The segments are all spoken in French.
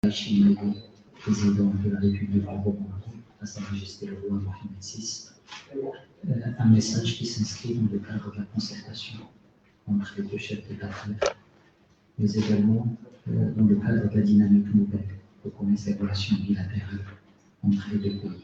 Chimaï, président de la République du Roman, à Sa Majesté le roi Mohamed VI, un message qui s'inscrit dans le cadre de la concertation entre les deux chefs d'État, mais également dans le cadre de la dynamique nouvelle que connaissent les relations bilatérales entre les deux pays.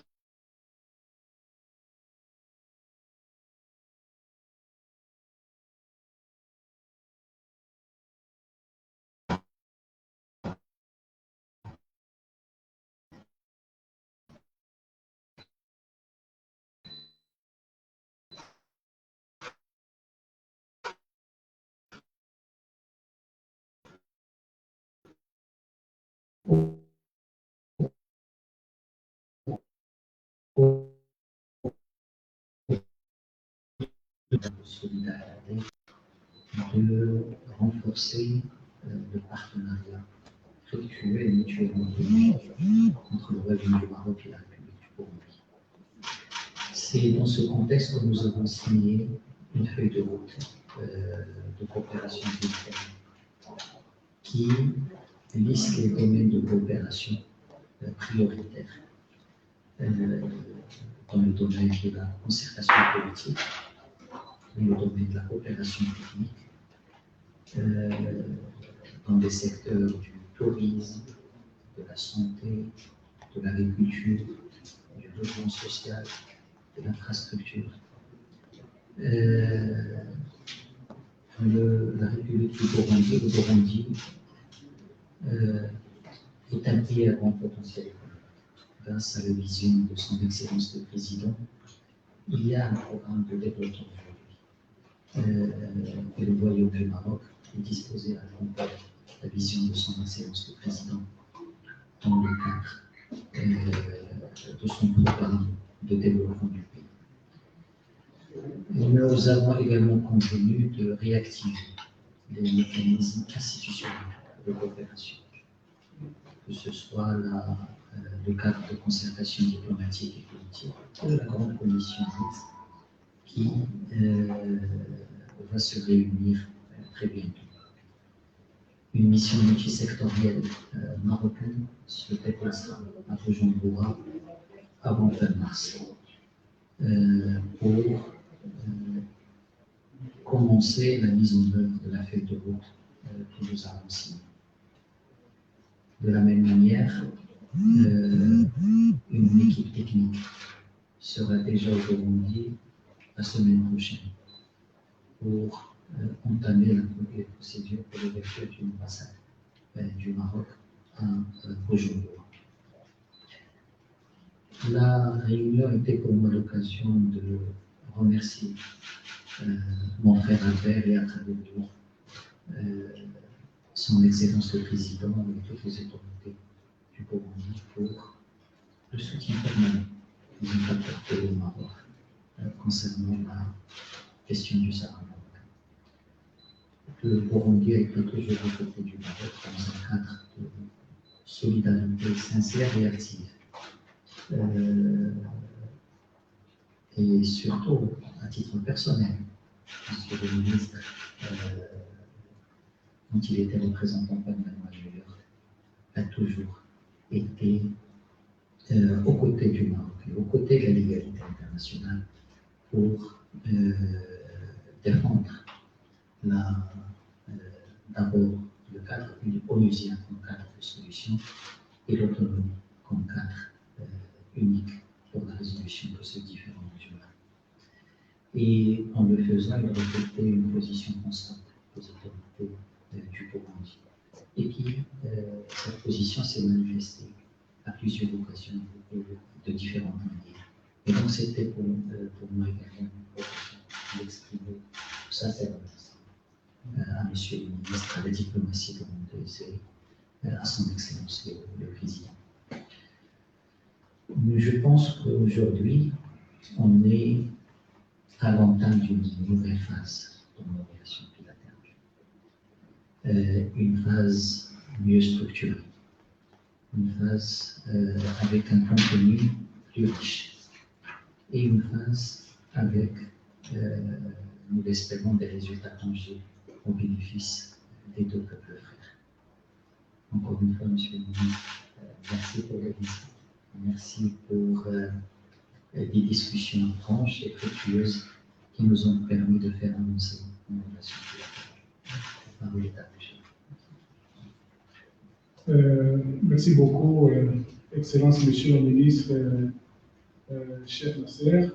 De solidarité, de renforcer le partenariat fructueux et mutuellement bénéfique entre le Royaume du Maroc et la République du Burundi. C'est dans ce contexte que nous avons signé une feuille de route de coopération militaire qui liste les domaines de coopération prioritaires dans le domaine de la concertation politique, dans le domaine de la coopération technique, dans des secteurs du tourisme, de la santé, de l'agriculture, du logement social, de l'infrastructure. La République du Burundi, le Burundi est un pays à grand potentiel économique. Grâce à la vision de son Excellence le Président, il y a un programme de développement aujourd'hui. Et le Royaume du Maroc est disposé à accompagner la vision de son Excellence le Président dans le cadre de son programme de développement du pays. Nous avons également convenu de réactiver les mécanismes institutionnels de coopération, que ce soit le cadre de concertation diplomatique et politique de la Grande Commission mixte qui va se réunir très bientôt. Une mission multisectorielle marocaine se déplacera à Bujumbura avant fin mars pour commencer la mise en œuvre de la feuille de route que nous avons signée. De la même manière, une équipe technique sera déjà au Burundi la semaine prochaine pour entamer les procédures pour l'ouverture d'une ambassade du Maroc à Bujumbura. La réunion était pour moi l'occasion de remercier mon frère Albert et à travers lui son Excellence le Président et toutes les autorités du Burundi pour le soutien permanent que nous avons apporté au Maroc concernant la question du Sahara marocain. Le Burundi a été toujours aux côtés du Maroc dans un cadre de solidarité sincère et active. Et surtout, à titre personnel, puisque le ministre, quand il était représentant permanent à New York, a toujours été aux côtés du Maroc et aux côtés de la légalité internationale pour défendre d'abord le cadre onusien comme cadre de solution et l'autonomie comme cadre unique pour la résolution de ce différend régional. Et en le faisant, il reflétait une position constante des autorités du Burundi. Et qui, cette position s'est manifestée à plusieurs occasions de différentes manières. Et donc c'était pour moi également une occasion d'exprimer sincèrement à Monsieur le ministre, à la diplomatie burundaise et à son Excellence le Président. Mais je pense qu'aujourd'hui, on est à l'entame d'une nouvelle phase dans nos relations bilatérales. Une phase mieux structurée, une phase avec un contenu plus riche et une phase avec, nous l'espérons, des résultats tangibles au bénéfice des deux peuples frères. encore une fois, Monsieur le ministre, merci pour la visite. Merci pour des discussions franches et fructueuses qui nous ont permis de faire avancer nos relations bilatérales. La parole est à vous. Merci beaucoup, Excellence, Monsieur le ministre, chef Nasser.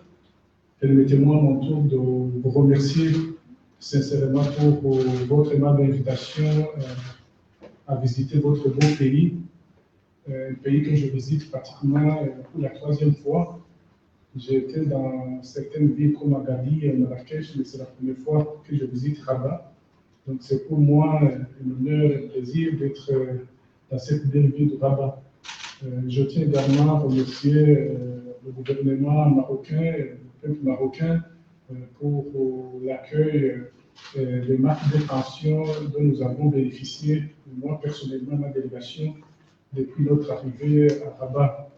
Permettez-moi à mon tour de vous remercier sincèrement pour votre aimable invitation à visiter votre beau pays, un pays que je visite pratiquement pour la 3e fois. J'ai été dans certaines villes comme Agadir et Marrakech, mais c'est la première fois que je visite Rabat. Donc c'est pour moi un honneur et un plaisir d'être dans cette belle ville de Rabat. Je tiens également à remercier le gouvernement marocain, le peuple marocain, pour l'accueil, les marques d'attention dont nous avons bénéficié, moi personnellement, ma délégation, depuis notre arrivée à Rabat.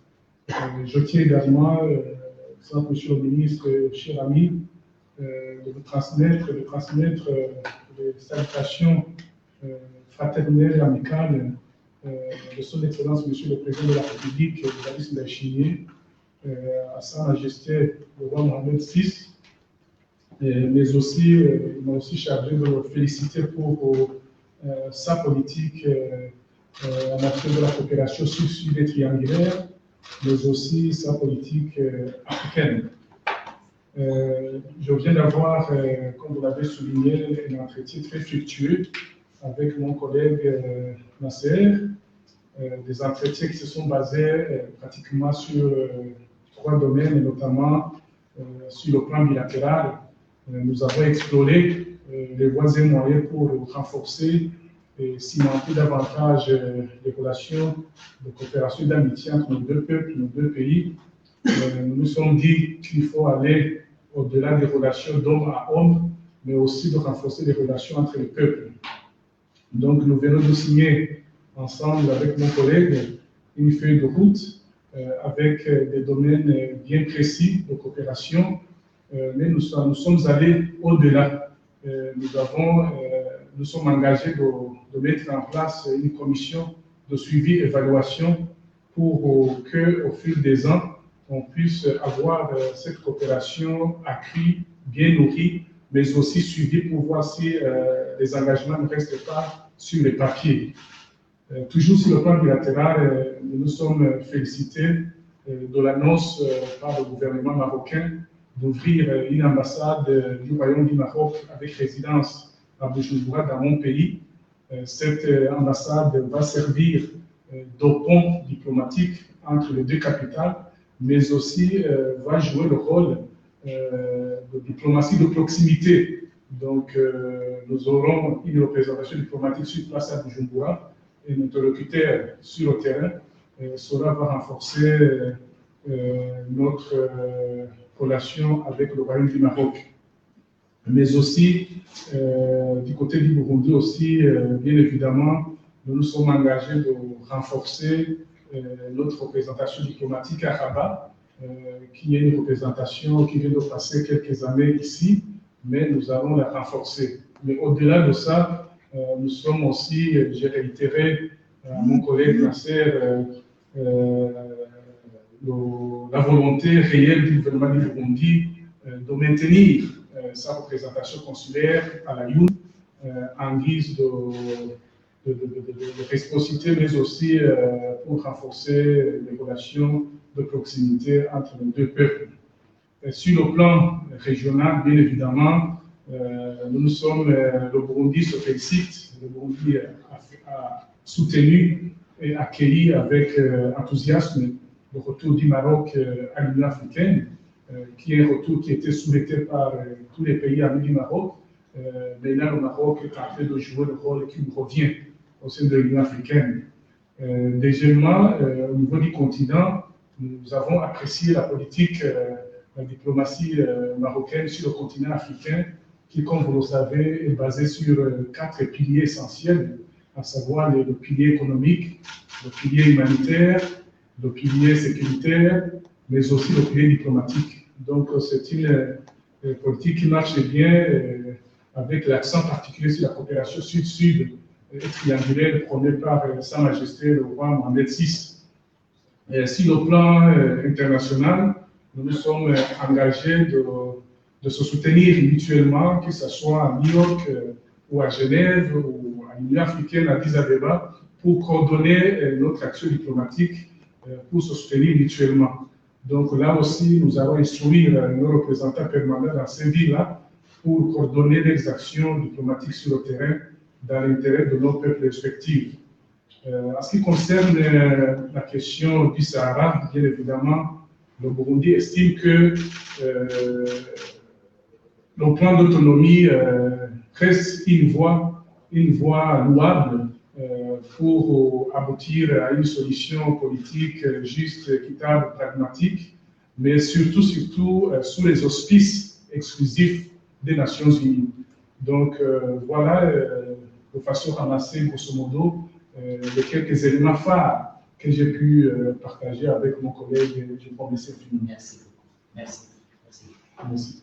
Je tiens également, Monsieur le ministre, cher ami, de vous transmettre les salutations fraternelles et amicales de son Excellence, Monsieur le Président de la République, Idriss Ndayishimiye, à Sa Majesté le roi Mohamed VI, mais aussi, il m'a aussi chargé de le féliciter pour sa politique en matière de la coopération sud-sud et triangulaire, mais aussi sa politique africaine. Je viens d'avoir, comme vous l'avez souligné, un entretien très fructueux avec mon collègue Nasser, des entretiens qui se sont basés pratiquement sur 3 domaines, et notamment sur le plan bilatéral. Nous avons exploré les voies et moyens pour renforcer et cimenter davantage les relations de coopération et d'amitié entre nos 2 peuples, nos 2 pays. Nous nous sommes dit qu'il faut aller au-delà des relations d'homme à homme, mais aussi de renforcer les relations entre les peuples. Donc nous venons de signer ensemble avec mon collègue une feuille de route avec des domaines bien précis de coopération, mais nous sommes allés au-delà. Nous sommes engagés de mettre en place une commission de suivi et évaluation pour qu'au fil des ans, on puisse avoir cette coopération accrue, bien nourrie, mais aussi suivie pour voir si les engagements ne restent pas sur les papiers. Toujours sur le plan bilatéral, nous nous sommes félicités de l'annonce par le gouvernement marocain d'ouvrir une ambassade du Royaume du Maroc avec résidence à Bujumbura, dans mon pays. Cette ambassade va servir de pont diplomatique entre les 2 capitales, mais aussi va jouer le rôle de diplomatie de proximité. Donc, nous aurons une représentation diplomatique sur place à Bujumbura et notre interlocuteur sur le terrain. Cela va renforcer notre relation avec le Royaume du Maroc. Mais aussi, du côté du Burundi aussi, bien évidemment, nous nous sommes engagés de renforcer notre représentation diplomatique à Rabat, qui est une représentation qui vient de passer quelques années ici, mais nous allons la renforcer. Mais au-delà de ça, nous sommes aussi, j'ai réitéré à mon collègue Nasser, la volonté réelle du gouvernement du Burundi de maintenir sa représentation consulaire à la Youn en guise de réciprocité, mais aussi pour renforcer les relations de proximité entre les 2 peuples. Sur le plan régional, bien évidemment, le Burundi se félicite, le Burundi a soutenu et accueilli avec enthousiasme le retour du Maroc à l'Union africaine, qui est un retour qui était souhaité par tous les pays amis du Maroc. Mais là, le Maroc est en train de jouer le rôle qui lui revient au sein de l'Union africaine. Deuxièmement, au niveau du continent, nous avons apprécié la politique, la diplomatie marocaine sur le continent africain, qui, comme vous le savez, est basée sur 4 piliers essentiels, à savoir le pilier économique, le pilier humanitaire, le pilier sécuritaire, mais aussi le pilier diplomatique. Donc, c'est une politique qui marche bien avec l'accent particulier sur la coopération sud-sud triangulaire prôné par Sa Majesté le roi Mohamed VI. Sur le plan international, nous nous sommes engagés de se soutenir mutuellement, que ce soit à New York ou à Genève ou à l'Union africaine, à Addis Abeba, pour coordonner notre action diplomatique pour se soutenir mutuellement. Donc là aussi, nous allons instruire nos représentants permanents dans ces villes-là pour coordonner les actions diplomatiques sur le terrain dans l'intérêt de nos peuples respectifs. En ce qui concerne la question du Sahara, bien évidemment, le Burundi estime que le plan d'autonomie reste une voie louable pour aboutir à une solution politique juste, équitable, pragmatique, mais surtout sous les auspices exclusifs des Nations Unies. Donc voilà, de façon ramassée, grosso modo, les quelques éléments phares que j'ai pu partager avec mon collègue. Je vous remercie infiniment. Merci beaucoup. Merci. Merci.